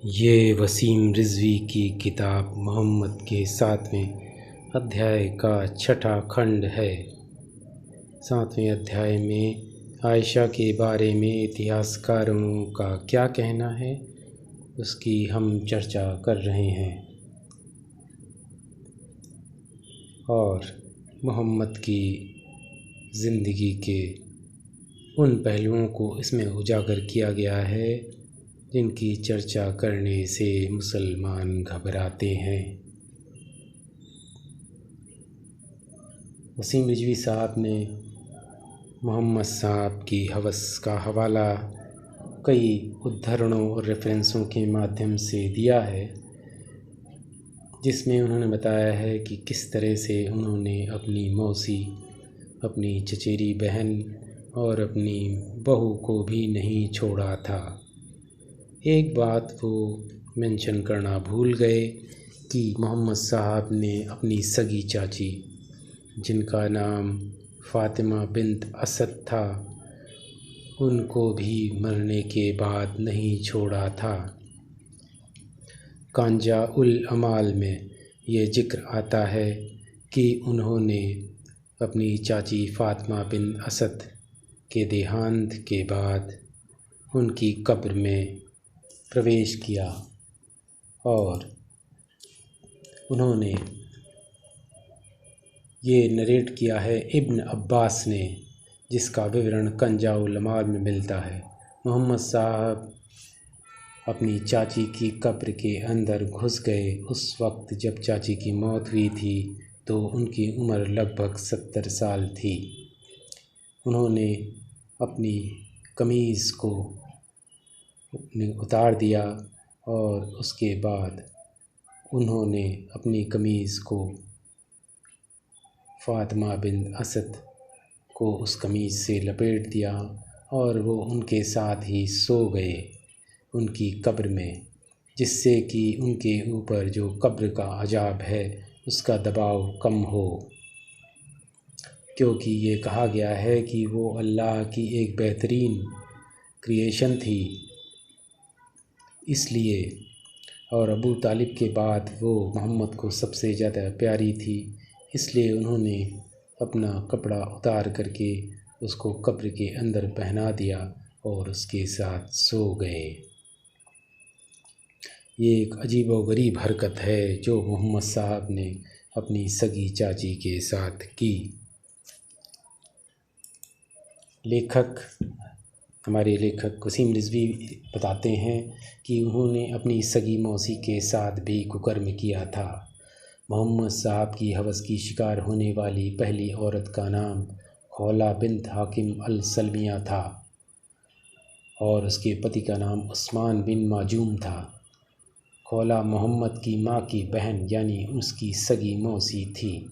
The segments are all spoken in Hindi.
ये वसीम रिजवी की किताब मोहम्मद के 7वें अध्याय का छठा खंड है। 7वें अध्याय में आयशा के बारे में इतिहासकारों का क्या कहना है उसकी हम चर्चा कर रहे हैं और मोहम्मद की ज़िंदगी के उन पहलुओं को इसमें उजागर किया गया है जिनकी चर्चा करने से मुसलमान घबराते हैं। वसीम रिजवी साहब ने मोहम्मद साहब की हवस का हवाला कई उद्धरणों और रेफरेंसों के माध्यम से दिया है, जिसमें उन्होंने बताया है कि किस तरह से उन्होंने अपनी मौसी, अपनी चचेरी बहन और अपनी बहू को भी नहीं छोड़ा था। एक बात वो मेंशन करना भूल गए कि मोहम्मद साहब ने अपनी सगी चाची, जिनका नाम फ़ातिमा बिन्त असद था, उनको भी मरने के बाद नहीं छोड़ा था। कांजा उल अमाल में ये जिक्र आता है कि उन्होंने अपनी चाची फ़ातिमा बिन्त असद के देहांत के बाद उनकी कब्र में प्रवेश किया और उन्होंने ये नरेट किया है इब्न अब्बास ने, जिसका विवरण कंजा उल अमाल में मिलता है। मोहम्मद साहब अपनी चाची की कब्र के अंदर घुस गए उस वक्त जब चाची की मौत हुई थी, तो उनकी उम्र लगभग 70 साल थी। उन्होंने अपनी कमीज़ को उतार दिया और उसके बाद उन्होंने अपनी कमीज़ को फ़ातिमा बिन्त असद को उस कमीज़ से लपेट दिया और वो उनके साथ ही सो गए उनकी कब्र में, जिससे कि उनके ऊपर जो कब्र का अज़ाब है उसका दबाव कम हो, क्योंकि ये कहा गया है कि वो अल्लाह की एक बेहतरीन क्रिएशन थी, इसलिए और अबू तालिब के बाद वो मोहम्मद को सबसे ज़्यादा प्यारी थी, इसलिए उन्होंने अपना कपड़ा उतार करके उसको कब्र के अंदर पहना दिया और उसके साथ सो गए। ये एक अजीब व गरीब हरकत है जो मोहम्मद साहब ने अपनी सगी चाची के साथ की। हमारे लेखक वसीम रिजवी बताते हैं कि उन्होंने अपनी सगी मौसी के साथ भी कुकर्म किया था। मोहम्मद साहब की हवस की शिकार होने वाली पहली औरत का नाम खौला बिन्त हाकिम अल सलमिया था और उसके पति का नाम उस्मान बिन माजूम था। खौला मोहम्मद की माँ की बहन यानी उसकी सगी मौसी थी।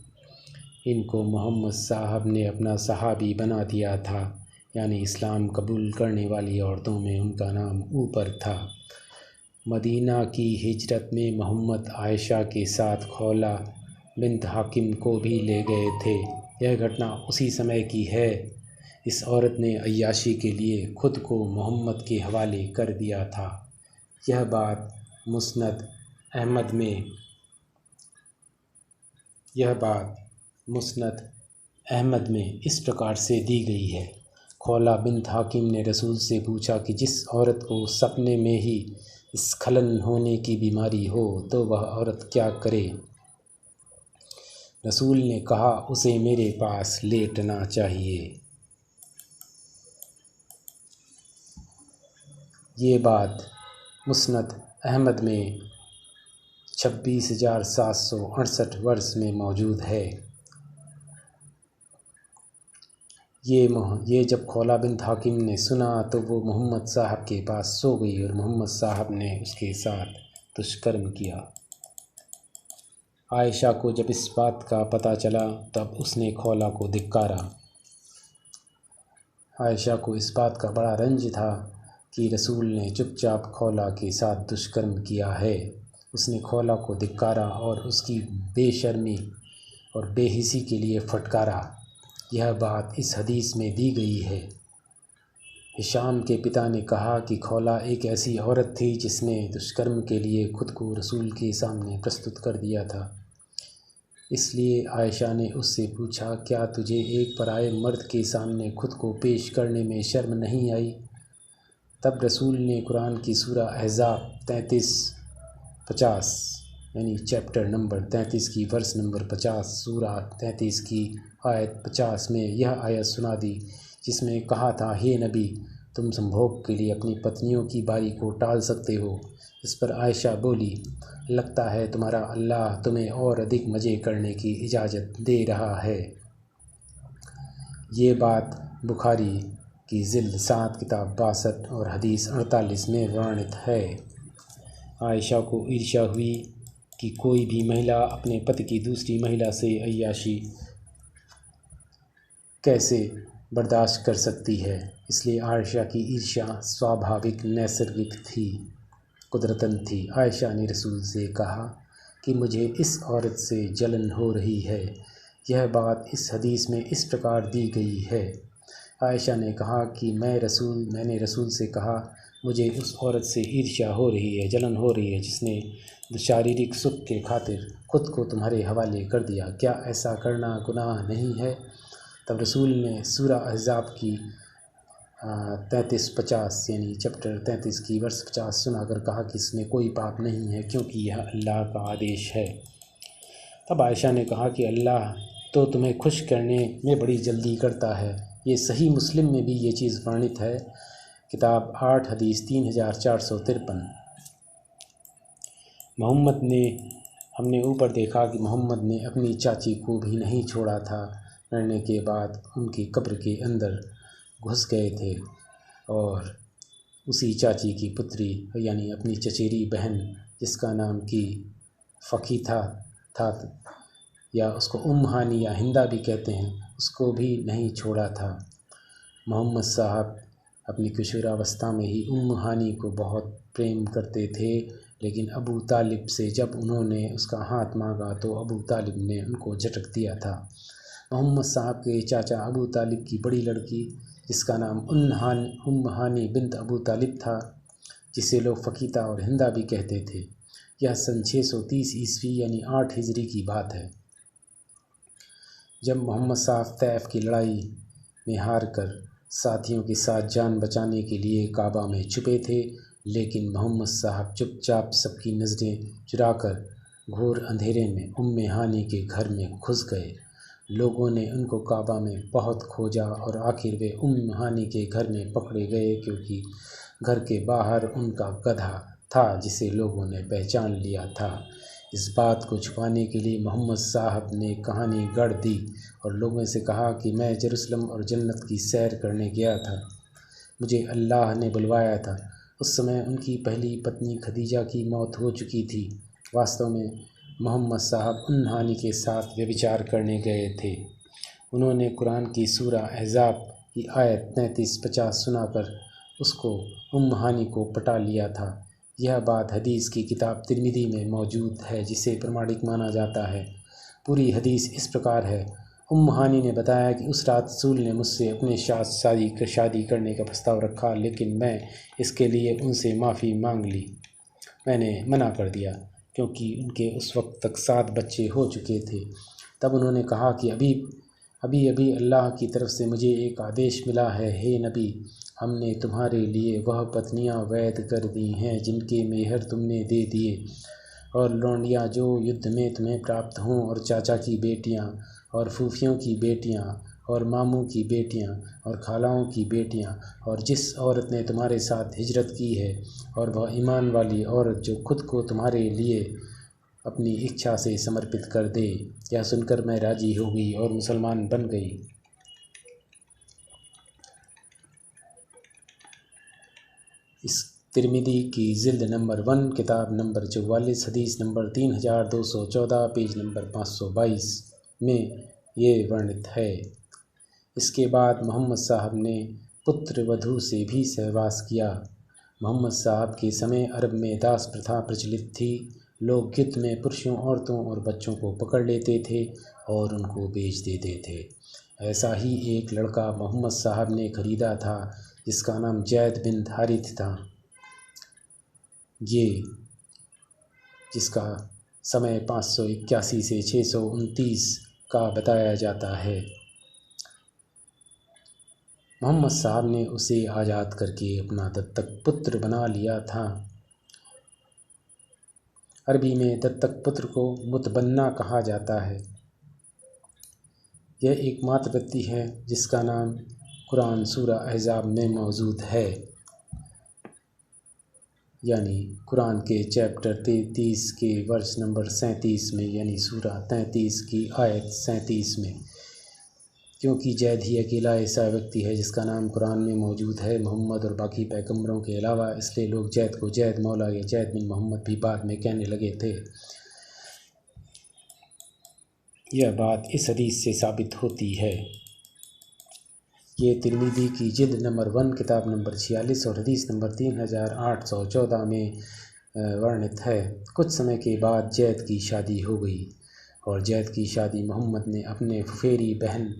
इनको मोहम्मद साहब ने अपना सहाबी बना दिया था, यानी इस्लाम कबूल करने वाली औरतों में उनका नाम ऊपर था। मदीना की हिजरत में मोहम्मद आयशा के साथ खौला बिन्त हाकिम को भी ले गए थे। यह घटना उसी समय की है। इस औरत ने अय्याशी के लिए खुद को मोहम्मद के हवाले कर दिया था। यह बात मुस्नद अहमद में इस प्रकार से दी गई है। खौला बिन्त हाकिम ने रसूल से पूछा कि जिस औरत को सपने में ही स्खलन होने की बीमारी हो तो वह औरत क्या करे। रसूल ने कहा, उसे मेरे पास लेटना चाहिए। ये बात मुस्नद अहमद में 26,768 वर्ष में मौजूद है। ये जब खौला बिन्त हाकिम ने सुना तो वो मोहम्मद साहब के पास सो गई और मोहम्मद साहब ने उसके साथ दुष्कर्म किया। आयशा को जब इस बात का पता चला तब उसने खौला को धिक्कारा। आयशा को इस बात का बड़ा रंज था कि रसूल ने चुपचाप खौला के साथ दुष्कर्म किया है। उसने खौला को धिक्कारा और उसकी बेशर्मी और बेहिसी के लिए फटकारा। यह बात इस हदीस में दी गई है। हिशाम के पिता ने कहा कि खौला एक ऐसी औरत थी जिसने दुष्कर्म के लिए खुद को रसूल के सामने प्रस्तुत कर दिया था। इसलिए आयशा ने उससे पूछा, क्या तुझे एक पराये मर्द के सामने खुद को पेश करने में शर्म नहीं आई? तब रसूल ने कुरान की सूरा अहज़ाब 33-50 यानी चैप्टर नंबर 33 की वर्स नंबर 50, सूरा 33 की आयत 50 में यह आयत सुना दी, जिसमें कहा था, हे नबी, तुम संभोग के लिए अपनी पत्नियों की बारी को टाल सकते हो। इस पर आयशा बोली, लगता है तुम्हारा अल्लाह तुम्हें और अधिक मज़े करने की इजाज़त दे रहा है। ये बात बुखारी की जिल्द 7 किताब 62 और हदीस 48 में वर्णित है। आयशा को ईर्ष्या हुई कि कोई भी महिला अपने पति की दूसरी महिला से अय्याशी कैसे बर्दाश्त कर सकती है। इसलिए आयशा की ईर्ष्या स्वाभाविक नैसर्गिक थी, कुदरतन थी। आयशा ने रसूल से कहा कि मुझे इस औरत से जलन हो रही है। यह बात इस हदीस में इस प्रकार दी गई है। आयशा ने कहा कि मैंने रसूल से कहा, मुझे उस औरत से ईर्ष्या हो रही है, जलन हो रही है, जिसने शारीरिक सुख के खातिर खुद को तुम्हारे हवाले कर दिया। क्या ऐसा करना गुनाह नहीं है? तब रसूल ने सूरा अहज़ाब की 33-50 यानी चैप्टर 33 की वर्स 50 सुनाकर कहा कि इसमें कोई पाप नहीं है, क्योंकि यह अल्लाह का आदेश है। तब आयशा ने कहा कि अल्लाह तो तुम्हें खुश करने में बड़ी जल्दी करता है। ये सही मुस्लिम में भी ये चीज़ वर्णित है, किताब 8 हदीस 3453। हमने ऊपर देखा कि मोहम्मद ने अपनी चाची को भी नहीं छोड़ा था। मरने के बाद उनकी कब्र के अंदर घुस गए थे और उसी चाची की पुत्री यानी अपनी चचेरी बहन, जिसका नाम कि फ़कीहा था या उसको हानी या हिंदा भी कहते हैं, उसको भी नहीं छोड़ा था। मोहम्मद साहब अपनी किशोरावस्था में ही हानी को बहुत प्रेम करते थे, लेकिन अबू तालिब से जब उन्होंने उसका हाथ मांगा तो अबू तालिब ने उनको झटक दिया था। मोहम्मद साहब के चाचा अबू तालिब की बड़ी लड़की, जिसका नाम हानी बिन्त अबू तालिब था, जिसे लोग फ़कीहा और हिंदा भी कहते थे। यह सन 630 ईस्वी यानी 8 हिजरी की बात है। जब मोहम्मद साहब तैफ की लड़ाई में हार कर साथियों के साथ जान बचाने के लिए काबा में छुपे थे, लेकिन मोहम्मद साहब चुपचाप सबकी नज़रें चुराकर घोर अंधेरे में हानी के घर में घुस गए। लोगों ने उनको काबा में बहुत खोजा और आखिर वे हानी के घर में पकड़े गए, क्योंकि घर के बाहर उनका गधा था जिसे लोगों ने पहचान लिया था। इस बात को छुपाने के लिए मोहम्मद साहब ने कहानी गढ़ दी और लोगों से कहा कि मैं जेरूसलम और जन्नत की सैर करने गया था, मुझे अल्लाह ने बुलवाया था। उस समय उनकी पहली पत्नी खदीजा की मौत हो चुकी थी। वास्तव में मोहम्मद साहब हानी के साथ व्यभिचार करने गए थे। उन्होंने कुरान की सूरा अहज़ाब की आयत 33-50 सुनाकर उसको हानी को पटा लिया था। यह बात हदीस की किताब तिरमिज़ी में मौजूद है, जिसे प्रमाणिक माना जाता है। पूरी हदीस इस प्रकार है। हानी ने बताया कि उस रात रसूल ने मुझसे अपने साथ शादी करने का प्रस्ताव रखा, लेकिन मैं इसके लिए उनसे माफ़ी मांग ली। मैंने मना कर दिया क्योंकि उनके उस वक्त तक 7 बच्चे हो चुके थे। तब उन्होंने कहा कि अभी अल्लाह की तरफ से मुझे एक आदेश मिला है। हे नबी, हमने तुम्हारे लिए वह पत्नियां वैध कर दी हैं जिनके मेहर तुमने दे दिए, और लौंडियां जो युद्ध में तुम्हें प्राप्त हों, और चाचा की बेटियां और फूफियों की बेटियां और मामू की बेटियां और खालाओं की बेटियां, और जिस औरत ने तुम्हारे साथ हिजरत की है, और वह ईमान वाली औरत जो खुद को तुम्हारे लिए अपनी इच्छा से समर्पित कर दे। यह सुनकर मैं राजी हो गई और मुसलमान बन गई। इस तिरमिज़ी की जिल्द नंबर 1 किताब नंबर 44 हदीस नंबर 3214 पेज नंबर 522 में ये वर्णित है। इसके बाद मोहम्मद साहब ने पुत्र वधू से भी सहवास किया। मोहम्मद साहब के समय अरब में दास प्रथा प्रचलित थी। लोग युद्ध में पुरुषों, औरतों और बच्चों को पकड़ लेते थे और उनको बेच देते थे। ऐसा ही एक लड़का मोहम्मद साहब ने ख़रीदा था जिसका नाम जैद बिन हारिथ था, जिसका समय 581 से 629 का बताया जाता है। मोहम्मद साहब ने उसे आज़ाद करके अपना दत्तक पुत्र बना लिया था। अरबी में दत्तक पुत्र को मुतबन्ना कहा जाता है। यह एक मातृवृत्ति है जिसका नाम कुरान सूरा अहज़ाब में मौजूद है, यानी कुरान के चैप्टर 33 के वर्ष नंबर 37 में, यानी सूरा 33 की आयत 37 में। क्योंकि जैद ही अकेला ऐसा व्यक्ति है जिसका नाम कुरान में मौजूद है मोहम्मद और बाकी पैगम्बरों के अलावा, इसलिए लोग जैद को जैद मौला या जैद बिन मोहम्मद भी बाद में कहने लगे थे। यह बात इस हदीस से साबित होती है। ये तिर्मिज़ी की जिल्द नंबर 1 किताब नंबर 46 और हदीस नंबर 3814 में वर्णित है। कुछ समय के बाद जैद की शादी हो गई और जैद की शादी मोहम्मद ने अपने फुफेरी बहन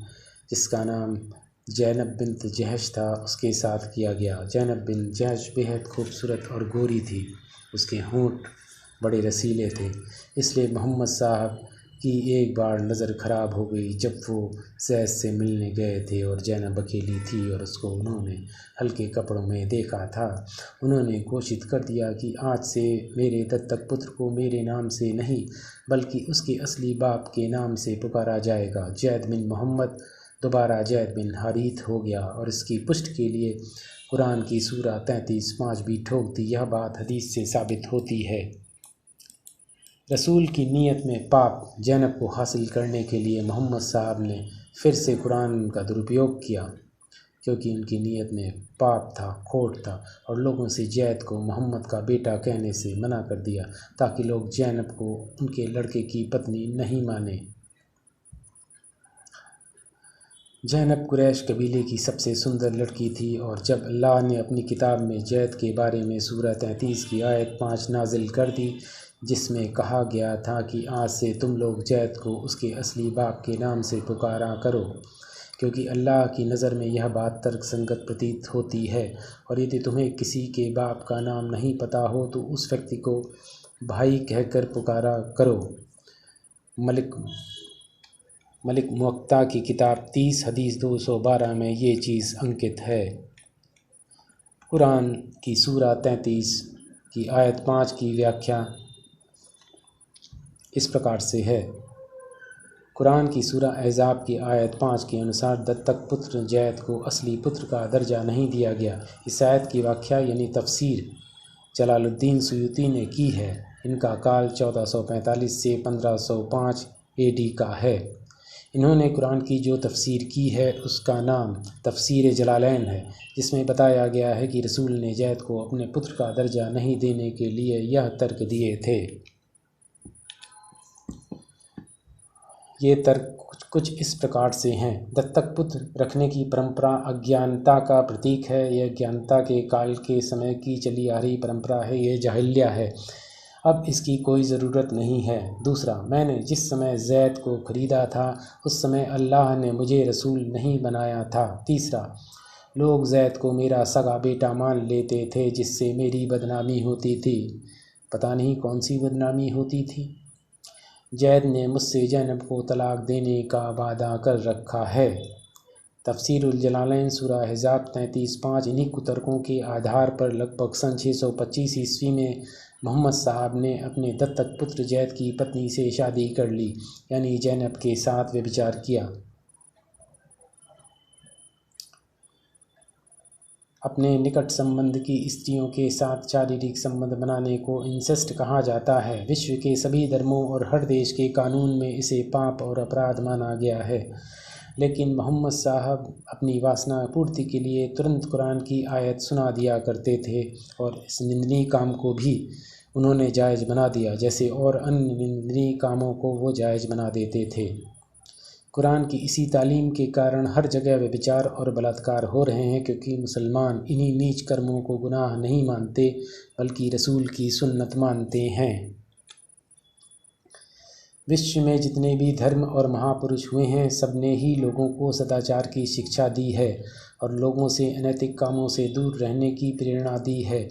जिसका नाम ज़ैनब बिन्त जहश था उसके साथ किया गया। ज़ैनब बिन जहश बेहद खूबसूरत और गोरी थी, उसके होंठ बड़े रसीले थे, इसलिए मोहम्मद साहब की एक बार नज़र ख़राब हो गई जब वो ज़ैद से मिलने गए थे और ज़ैनब अकेली थी और उसको उन्होंने हल्के कपड़ों में देखा था। उन्होंने घोषित कर दिया कि आज से मेरे दत्तक पुत्र को मेरे नाम से नहीं बल्कि उसके असली बाप के नाम से पुकारा जाएगा। जैद बिन मोहम्मद दोबारा जैद बिन हारिथ हो गया और इसकी पुष्टि के लिए कुरान की सूरा 33:5 भी ठोक दी। यह बात हदीस से साबित होती है। रसूल की नीयत में पाप ज़ैनब को हासिल करने के लिए मोहम्मद साहब ने फिर से कुरान का दुरुपयोग किया, क्योंकि उनकी नीयत में पाप था, खोट था, और लोगों से जैद को मोहम्मद का बेटा कहने से मना कर दिया ताकि लोग ज़ैनब को उनके लड़के की पत्नी नहीं माने। ज़ैनब कुरैश कबीले की सबसे सुंदर लड़की थी और जब अल्लाह ने अपनी किताब में जैद के बारे में सूरह 33 की आयत 5 नाजिल कर दी, जिसमें कहा गया था कि आज से तुम लोग जैद को उसके असली बाप के नाम से पुकारा करो, क्योंकि अल्लाह की नज़र में यह बात तर्कसंगत प्रतीत होती है। और यदि तुम्हें किसी के बाप का नाम नहीं पता हो तो उस व्यक्ति को भाई कहकर पुकारा करो। मलिक मुवक्ता की किताब 30 हदीस 212 में ये चीज़ अंकित है। कुरान की सूरा 33 की आयत 5 की व्याख्या इस प्रकार से है। कुरान की सूरा अहज़ाब की आयत 5 के अनुसार दत्तक पुत्र जैद को असली पुत्र का दर्जा नहीं दिया गया। इस आयत की व्याख्या यानी तफसीर जलालुद्दीन सुयूती ने की है। इनका काल 1445 से 1505 AD का है। इन्होंने कुरान की जो तफसीर की है उसका नाम तफसीर जलालैन है, जिसमें बताया गया है कि रसूल ने जैद को अपने पुत्र का दर्जा नहीं देने के लिए यह तर्क दिए थे। ये तर्क कुछ इस प्रकार से हैं। दत्तक पुत्र रखने की परंपरा अज्ञानता का प्रतीक है। यह ज्ञानता के काल के समय की चली आ रही परंपरा है। यह जाहिलिया है, अब इसकी कोई ज़रूरत नहीं है। दूसरा, मैंने जिस समय जैद को ख़रीदा था उस समय अल्लाह ने मुझे रसूल नहीं बनाया था। तीसरा, लोग जैद को मेरा सगा बेटा मान लेते थे जिससे मेरी बदनामी होती थी। पता नहीं कौन सी बदनामी होती थी। जैद ने मुझसे ज़ैनब को तलाक देने का वादा कर रखा है। तफसीरुल जलालैन सूरा अहज़ाब 33:5। इन्हीं कुतर्कों के आधार पर लगभग सन 625 ईस्वी में मोहम्मद साहब ने अपने दत्तक पुत्र जैद की पत्नी से शादी कर ली, यानी ज़ैनब के साथ व्यभिचार किया। अपने निकट संबंध की स्त्रियों के साथ शारीरिक संबंध बनाने को इंसेस्ट कहा जाता है। विश्व के सभी धर्मों और हर देश के कानून में इसे पाप और अपराध माना गया है, लेकिन मोहम्मद साहब अपनी वासना पूर्ति के लिए तुरंत कुरान की आयत सुना दिया करते थे और इस निंदनीय काम को भी उन्होंने जायज़ बना दिया, जैसे और अन्य निंदनीय कामों को वो जायज़ बना देते थे। कुरान की इसी तालीम के कारण हर जगह व्यभिचार और बलात्कार हो रहे हैं, क्योंकि मुसलमान इन्हीं नीच कर्मों को गुनाह नहीं मानते बल्कि रसूल की सुन्नत मानते हैं। विश्व में जितने भी धर्म और महापुरुष हुए हैं, सब ने ही लोगों को सदाचार की शिक्षा दी है और लोगों से अनैतिक कामों से दूर रहने की प्रेरणा दी है।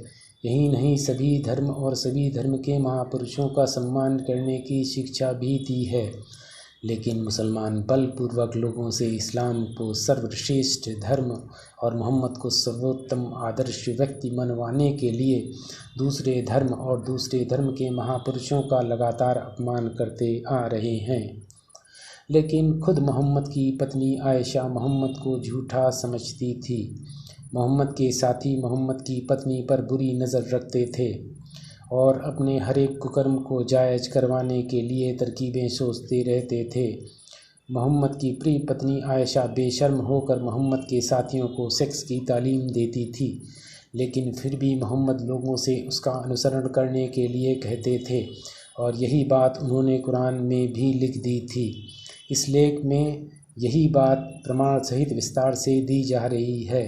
यही नहीं, सभी धर्म और सभी धर्म के महापुरुषों का सम्मान करने की शिक्षा भी दी है। लेकिन मुसलमान बलपूर्वक लोगों से इस्लाम को सर्वश्रेष्ठ धर्म और मोहम्मद को सर्वोत्तम आदर्श व्यक्ति मनवाने के लिए दूसरे धर्म और दूसरे धर्म के महापुरुषों का लगातार अपमान करते आ रहे हैं। लेकिन खुद मोहम्मद की पत्नी आयशा मोहम्मद को झूठा समझती थी। मोहम्मद के साथी मोहम्मद की पत्नी पर बुरी नज़र रखते थे और अपने हर एक कुकर्म को जायज़ करवाने के लिए तरकीबें सोचते रहते थे। मोहम्मद की प्रिय पत्नी आयशा बेशर्म होकर मोहम्मद के साथियों को सेक्स की तालीम देती थी, लेकिन फिर भी मोहम्मद लोगों से उसका अनुसरण करने के लिए कहते थे और यही बात उन्होंने कुरान में भी लिख दी थी। इस लेख में यही बात प्रमाण सहित विस्तार से दी जा रही है।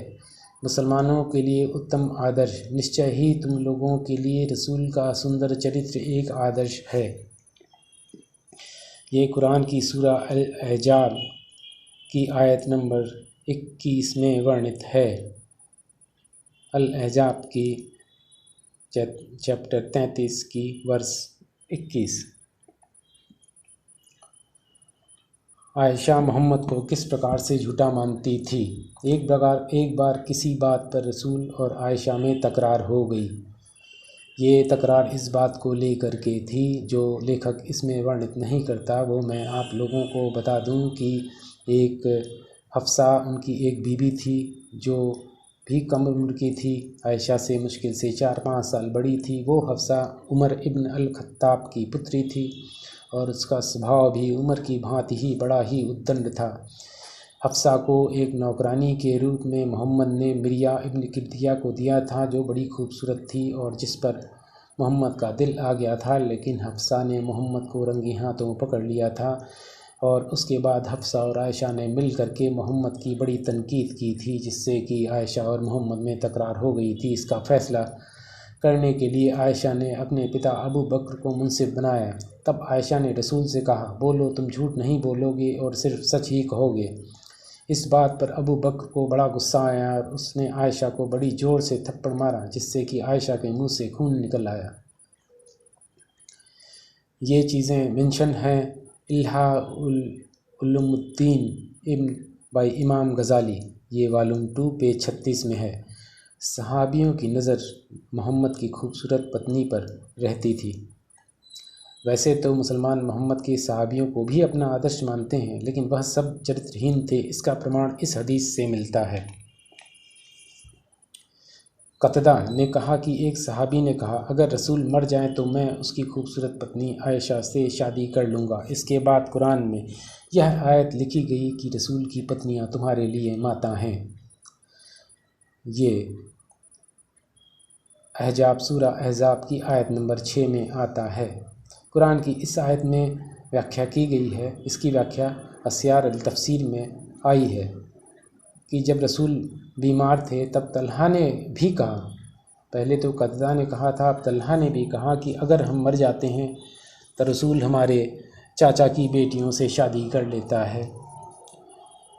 मुसलमानों के लिए उत्तम आदर्श, निश्चय ही तुम लोगों के लिए रसूल का सुंदर चरित्र एक आदर्श है। ये कुरान की सूरा अल-अहज़ाब की आयत नंबर 21 में वर्णित है। अल-अहज़ाब की चैप्टर 33 की वर्ष 21। आयशा मोहम्मद को किस प्रकार से झूठा मानती थी। एक बार किसी बात पर रसूल और आयशा में तकरार हो गई। ये तकरार इस बात को लेकर के थी जो लेखक इसमें वर्णित नहीं करता, वो मैं आप लोगों को बता दूं कि एक हफ्सा उनकी एक बीबी थी जो भी कम उम्र की थी, आयशा से मुश्किल से 4-5 साल बड़ी थी। वो हफ्सा उमर इब्न अल-खत्ताब की पुत्री थी और उसका स्वभाव भी उमर की भांति ही बड़ा ही उद्दंड था। हफ्सा को एक नौकरानी के रूप में मोहम्मद ने मिरिया इब्न किर्दिया को दिया था, जो बड़ी खूबसूरत थी और जिस पर मोहम्मद का दिल आ गया था। लेकिन हफ्सा ने मोहम्मद को रंगे हाथों पकड़ लिया था और उसके बाद हफ्सा और आयशा ने मिल करके मोहम्मद की बड़ी तनकीद की थी, जिससे कि आयशा और मोहम्मद में तकरार हो गई थी। इसका फ़ैसला करने के लिए आयशा ने अपने पिता अबू बकर को मुंसिफ बनाया। तब आयशा ने रसूल से कहा, बोलो, तुम झूठ नहीं बोलोगे और सिर्फ सच ही कहोगे। इस बात पर अबू बकर को बड़ा गुस्सा आया और उसने आयशा को बड़ी ज़ोर से थप्पड़ मारा, जिससे कि आयशा के मुंह से खून निकल आया। ये चीज़ें मेंशन हैं इल्हा-उल-उलूमुद्दीन इब्न बाय इमाम गज़ाली, ये वॉल्यूम 2 पेज 36 में है। सहाबियों की नज़र मोहम्मद की खूबसूरत पत्नी पर रहती थी। वैसे तो मुसलमान मोहम्मद के सहाबियों को भी अपना आदर्श मानते हैं, लेकिन वह सब चरित्रहीन थे। इसका प्रमाण इस हदीस से मिलता है। कतदा ने कहा कि एक सहाबी ने कहा, अगर रसूल मर जाएं तो मैं उसकी खूबसूरत पत्नी आयशा से शादी कर लूँगा। इसके बाद कुरान में यह आयत लिखी गई कि रसूल की पत्नियां तुम्हारे लिए माता हैं। ये अहज़ाब सूरा अहज़ाब की आयत नंबर 6 में आता है। कुरान की इस आयत में व्याख्या की गई है। इसकी व्याख्या अस्यार अल तफसीर में आई है कि जब रसूल बीमार थे तब तल्हा ने भी कहा, पहले तो कतदा ने कहा था, अब तल्हा ने भी कहा कि अगर हम मर जाते हैं तो रसूल हमारे चाचा की बेटियों से शादी कर लेता है,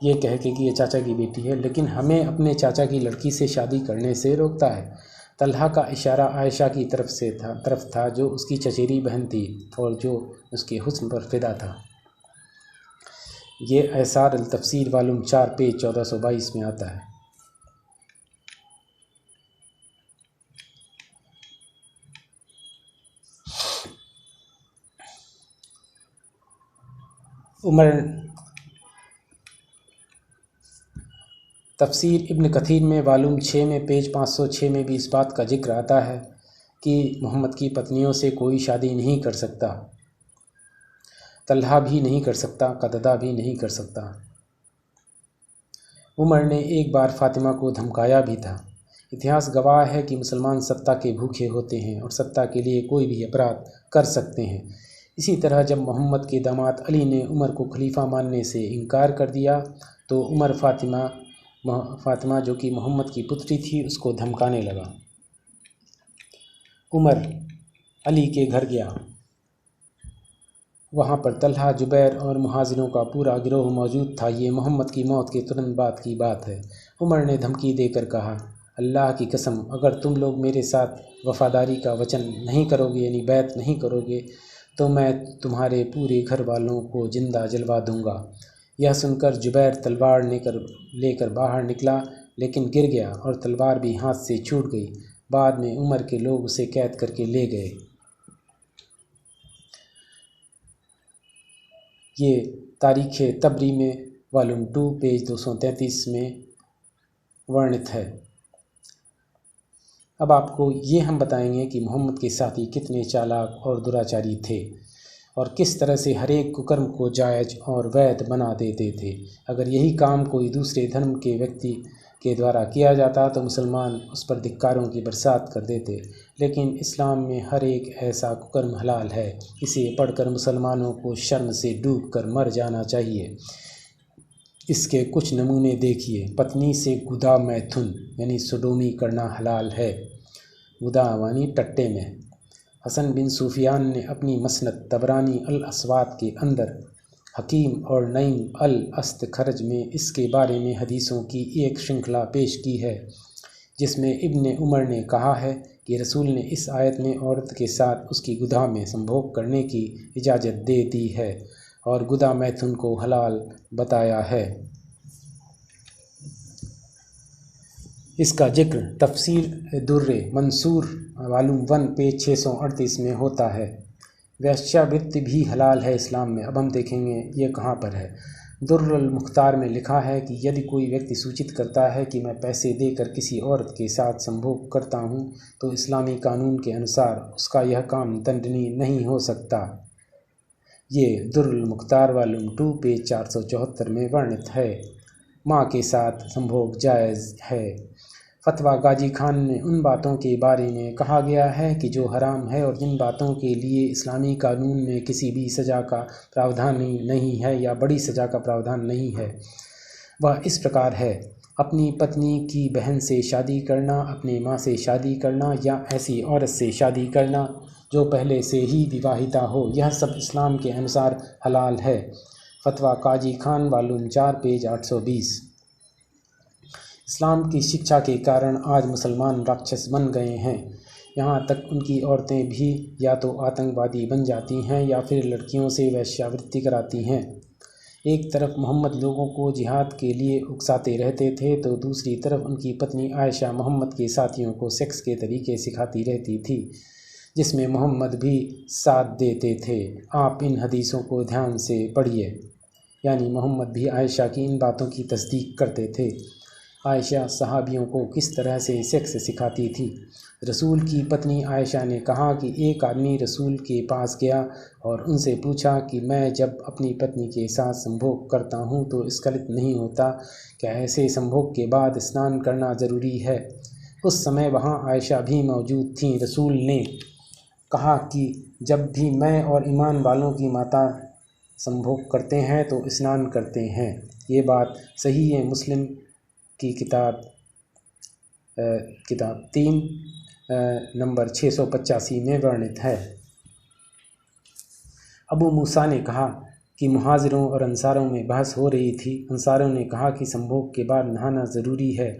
ये कह के कि ये चाचा की बेटी है, लेकिन हमें अपने चाचा की लड़की से शादी करने से रोकता है। तल्हा का इशारा आयशा की तरफ था जो उसकी चचेरी बहन थी और जो उसके हुस्न पर फिदा था। ये असार अल तफसीर वॉल्यूम 4 पेज 1422 में आता है। उमर तफसीर इब्न कथीर में वॉल्यूम 6 में पेज 506 में भी इस बात का जिक्र आता है कि मोहम्मद की पत्नियों से कोई शादी नहीं कर सकता। तल्हा भी नहीं कर सकता, कतदा भी नहीं कर सकता। उमर ने एक बार फ़ातिमा को धमकाया भी था। इतिहास गवाह है कि मुसलमान सत्ता के भूखे होते हैं और सत्ता के लिए कोई भी अपराध कर सकते हैं। इसी तरह जब मोहम्मद के दामाद अली ने उमर को खलीफा मानने से इनकार कर दिया तो उमर फ़ातिमा जो कि मोहम्मद की पुत्री थी उसको धमकाने लगा। उमर अली के घर गया। वहाँ पर तलहा, जुबैर और मुहाजिरों का पूरा गिरोह मौजूद था। ये मोहम्मद की मौत के तुरंत बाद की बात है। उमर ने धमकी देकर कहा, अल्लाह की कसम, अगर तुम लोग मेरे साथ वफ़ादारी का वचन नहीं करोगे, यानी बैत नहीं करोगे, तो मैं तुम्हारे पूरे घर वालों को जिंदा जलवा दूंगा। यह सुनकर जुबैर तलवार लेकर बाहर निकला, लेकिन गिर गया और तलवार भी हाथ से छूट गई। बाद में उमर के लोग उसे कैद करके ले गए। ये तारीख़ तबरी में वॉल्यूम 2 पेज 233 में वर्णित है। अब आपको ये हम बताएंगे कि मोहम्मद के साथी कितने चालाक और दुराचारी थे और किस तरह से हर एक कुकर्म को जायज़ और वैध बना देते थे। अगर यही काम कोई दूसरे धर्म के व्यक्ति के द्वारा किया जाता तो मुसलमान उस पर धिक्कारों की बरसात कर देते, लेकिन इस्लाम में हर एक ऐसा कुकर्म हलाल है। इसे पढ़कर मुसलमानों को शर्म से डूब कर मर जाना चाहिए। इसके कुछ नमूने देखिए। पत्नी से गुदा मैथुन यानी सोडोमी करना हलाल है। गुदा यानी टट्टे में। हसन बिन सुफियान ने अपनी मसनद तबरानी अल अस्वात के अंदर हकीम और नईम अल अस्तखरज में इसके बारे में हदीसों की एक श्रृंखला पेश की है, जिसमें इब्ने उमर ने कहा है कि रसूल ने इस आयत में औरत के साथ उसकी गुदा में संभोग करने की इजाज़त दे दी है और गुदा मैथुन को हलाल बताया है। इसका जिक्र तफसीर दुर्रे मंसूर वॉल्यूम 1 पेज 638 में होता है। वैश्यावृत्ति भी हलाल है इस्लाम में। अब हम देखेंगे ये कहाँ पर है। दुर्रुल मुख्तार में लिखा है कि यदि कोई व्यक्ति सूचित करता है कि मैं पैसे देकर किसी औरत के साथ संभोग करता हूँ, तो इस्लामी कानून के अनुसार उसका यह काम दंडनीय नहीं हो सकता। ये दुर्रुल मुख्तार वॉल्यूम 2 पेज 474 में वर्णित है। माँ के साथ संभोग जायज़ है। फतवा गाजी खान ने उन बातों के बारे में कहा गया है कि जो हराम है और जिन बातों के लिए इस्लामी कानून में किसी भी सज़ा का प्रावधान नहीं है या बड़ी सज़ा का प्रावधान नहीं है, वह इस प्रकार है। अपनी पत्नी की बहन से शादी करना, अपनी माँ से शादी करना या ऐसी औरत से शादी करना जो पहले से ही विवाहिता हो, यह सब इस्लाम के अनुसार हलाल है। फतवा काजी खान वॉल्यूम 4 पेज 820। इस्लाम की शिक्षा के कारण आज मुसलमान राक्षस बन गए हैं। यहाँ तक उनकी औरतें भी या तो आतंकवादी बन जाती हैं या फिर लड़कियों से वैश्यावृत्ति कराती हैं। एक तरफ मोहम्मद लोगों को जिहाद के लिए उकसाते रहते थे, तो दूसरी तरफ उनकी पत्नी आयशा मोहम्मद के साथियों को सेक्स के तरीके सिखाती रहती थी, जिसमें मोहम्मद भी साथ देते थे। आप इन हदीसों को ध्यान से पढ़िए। यानी मोहम्मद भी आयशा की इन बातों की तस्दीक करते थे। आयशा सहाबियों को किस तरह से सेक्स सिखाती थी। रसूल की पत्नी आयशा ने कहा कि एक आदमी रसूल के पास गया और उनसे पूछा कि मैं जब अपनी पत्नी के साथ संभोग करता हूँ तो स्खलित नहीं होता, क्या ऐसे संभोग के बाद स्नान करना ज़रूरी है। उस समय वहाँ आयशा भी मौजूद थीं। रसूल ने कहा कि जब भी मैं और ईमान वालों की माता संभोग करते हैं तो स्नान करते हैं। ये बात सही है। मुस्लिम की किताब 3 नंबर 685 में वर्णित है। अबू मूसा ने कहा कि मुहाजिरों और अंसारों में बहस हो रही थी। अंसारों ने कहा कि संभोग के बाद नहाना ज़रूरी है,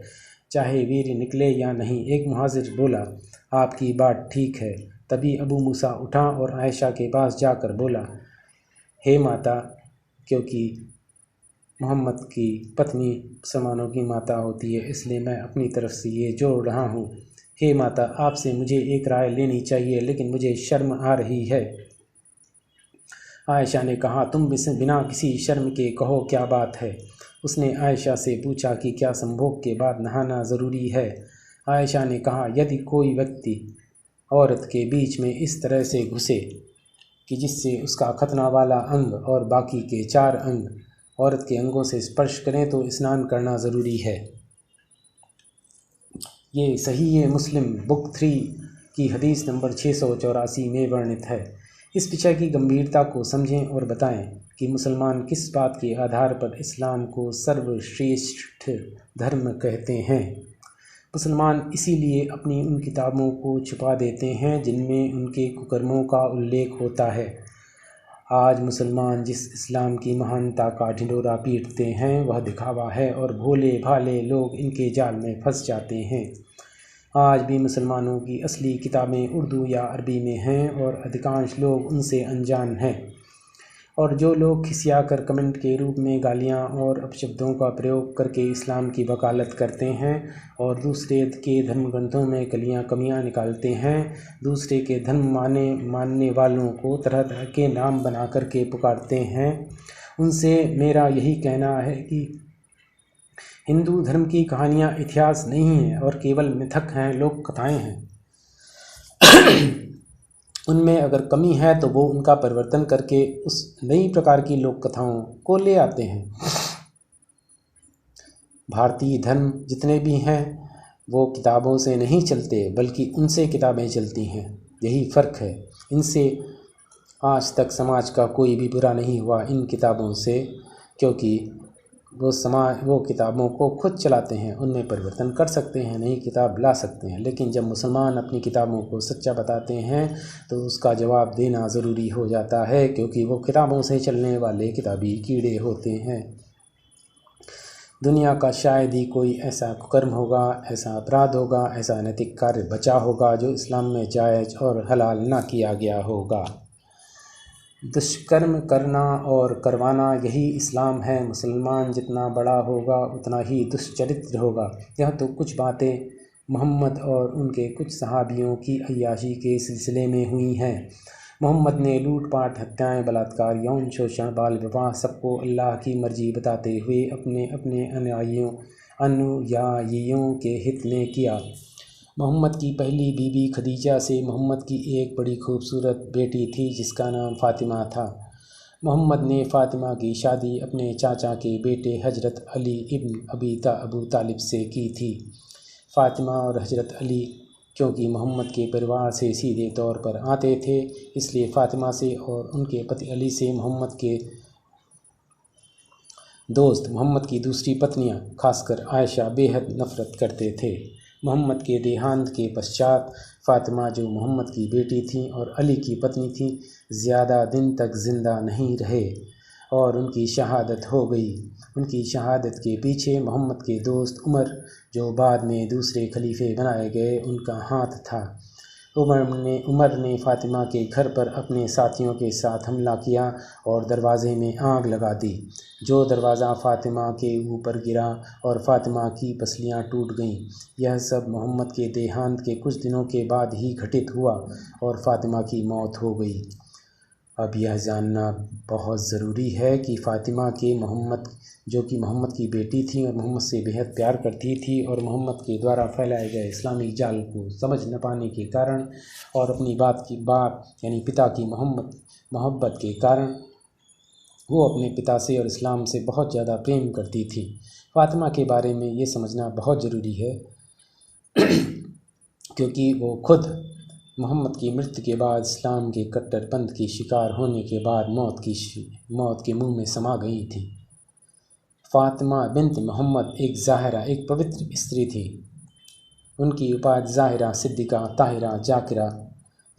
चाहे वीर निकले या नहीं। एक मुहाजिर बोला, आपकी बात ठीक है। तभी अबू मूसा उठा और आयशा के पास जाकर बोला, हे माता, क्योंकि मोहम्मद की पत्नी मुसलमानों की माता होती है, इसलिए मैं अपनी तरफ से ये जोड़ रहा हूँ। हे माता, आपसे मुझे एक राय लेनी चाहिए, लेकिन मुझे शर्म आ रही है। आयशा ने कहा, तुम बिना किसी शर्म के कहो, क्या बात है। उसने आयशा से पूछा कि क्या संभोग के बाद नहाना ज़रूरी है। आयशा ने कहा, यदि कोई व्यक्ति औरत के बीच में इस तरह से घुसे कि जिससे उसका खतना वाला अंग और बाकी के 4 अंग औरत के अंगों से स्पर्श करें तो स्नान करना ज़रूरी है। ये सही है मुस्लिम बुक 3 की हदीस नंबर 684 में वर्णित है। इस विषय की गंभीरता को समझें और बताएं कि मुसलमान किस बात के आधार पर इस्लाम को सर्वश्रेष्ठ धर्म कहते हैं। मुसलमान इसीलिए अपनी उन किताबों को छुपा देते हैं जिनमें उनके कुकर्मों का उल्लेख होता है आज मुसलमान जिस इस्लाम की महानता का ढिंढोरा पीटते हैं वह दिखावा है और भोले भाले लोग इनके जाल में फंस जाते हैं। आज भी मुसलमानों की असली किताबें उर्दू या अरबी में हैं और अधिकांश लोग उनसे अनजान हैं। और जो लोग खिसिया कर कमेंट के रूप में गालियाँ और अपशब्दों का प्रयोग करके इस्लाम की वकालत करते हैं और दूसरे के धर्म ग्रंथों में कमियाँ निकालते हैं, दूसरे के धर्म मानने वालों को तरह तरह के नाम बना कर के पुकारते हैं, उनसे मेरा यही कहना है कि हिंदू धर्म की कहानियाँ इतिहास नहीं हैं और केवल मिथक हैं, लोक कथाएँ हैं। उनमें अगर कमी है तो वो उनका परिवर्तन करके उस नई प्रकार की लोक कथाओं को ले आते हैं। भारतीय धर्म जितने भी हैं वो किताबों से नहीं चलते बल्कि उनसे किताबें चलती हैं, यही फ़र्क है। इनसे आज तक समाज का कोई भी बुरा नहीं हुआ इन किताबों से, क्योंकि वो किताबों को खुद चलाते हैं, उनमें परिवर्तन कर सकते हैं, नई किताब ला सकते हैं। लेकिन जब मुसलमान अपनी किताबों को सच्चा बताते हैं तो उसका जवाब देना ज़रूरी हो जाता है, क्योंकि वो किताबों से चलने वाले किताबी कीड़े होते हैं। दुनिया का शायद ही कोई ऐसा कुकर्म होगा, ऐसा अपराध होगा, ऐसा नैतिक कार्य बचा होगा जो इस्लाम में जायज़ और हलाल ना किया गया होगा। दुष्कर्म करना और करवाना यही इस्लाम है। मुसलमान जितना बड़ा होगा उतना ही दुष्चरित्र होगा। यह तो कुछ बातें मोहम्मद और उनके कुछ सहाबियों की अय्याशी के सिलसिले में हुई हैं। मोहम्मद ने लूटपाट, हत्याएं, बलात्कार, यौन शोषण, बाल विवाह सबको अल्लाह की मर्जी बताते हुए अपने अपने अनुयायियों के हित में किया। मोहम्मद की पहली बीवी खदीजा से मोहम्मद की एक बड़ी खूबसूरत बेटी थी जिसका नाम फ़ातिमा था। मोहम्मद ने फ़ातिमा की शादी अपने चाचा के बेटे हज़रत अली इब्न अबू तालिब से की थी। फ़ातिमा और हज़रत अली क्योंकि मोहम्मद के परिवार से सीधे तौर पर आते थे, इसलिए फ़ातिमा से और उनके पति अली से मोहम्मद के दोस्त मोहम्मद की दूसरी पत्नियां, खासकर आयशा, बेहद नफ़रत करते थे। मोहम्मद के देहांत के पश्चात फ़ातिमा, जो मोहम्मद की बेटी थीं और अली की पत्नी थीं, ज़्यादा दिन तक ज़िंदा नहीं रहे और उनकी शहादत हो गई। उनकी शहादत के पीछे मोहम्मद के दोस्त उमर, जो बाद में दूसरे खलीफे बनाए गए, उनका हाथ था। उमर ने फ़ातिमा के घर पर अपने साथियों के साथ हमला किया और दरवाज़े में आग लगा दी। जो दरवाज़ा फ़ातिमा के ऊपर गिरा और फ़ातिमा की पसलियाँ टूट गईं। यह सब मोहम्मद के देहांत के कुछ दिनों के बाद ही घटित हुआ और फ़ातिमा की मौत हो गई। अब यह जानना बहुत ज़रूरी है कि फ़ातिमा के जो कि मोहम्मद की बेटी थी और मोहम्मद से बेहद प्यार करती थी और मोहम्मद के द्वारा फैलाए गए इस्लामी जाल को समझ न पाने के कारण और अपनी बाप यानी पिता की मोहब्बत के कारण वो अपने पिता से और इस्लाम से बहुत ज़्यादा प्रेम करती थी। फ़ातिमा के बारे में ये समझना बहुत ज़रूरी है क्योंकि वो खुद मोहम्मद की मृत्यु के बाद इस्लाम के कट्टरपंथ की शिकार होने के बाद मौत के मुंह में समा गई थी। फ़ातिमा बिन्त मोहम्मद एक पवित्र स्त्री थी। उनकी उपाधि ज़ाहिरा, सिद्दीक़ा, ताहिरा, जाकिरा,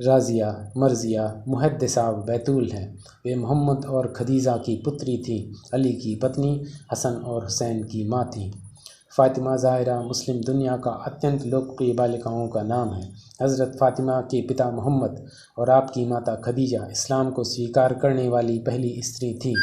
राज़िया, मर्ज़िया, मुहद्दिसा व बैतूल है। वे मोहम्मद और खदीजा की पुत्री थी, अली की पत्नी, हसन और हुसैन की माँ थी। फ़ातिमा ज़ाहिरा मुस्लिम दुनिया का अत्यंत लोकप्रिय बालिकाओं का नाम है। हज़रत फ़ातिमा के पिता मोहम्मद और आपकी माता खदीजा इस्लाम को स्वीकार करने वाली पहली स्त्री थी।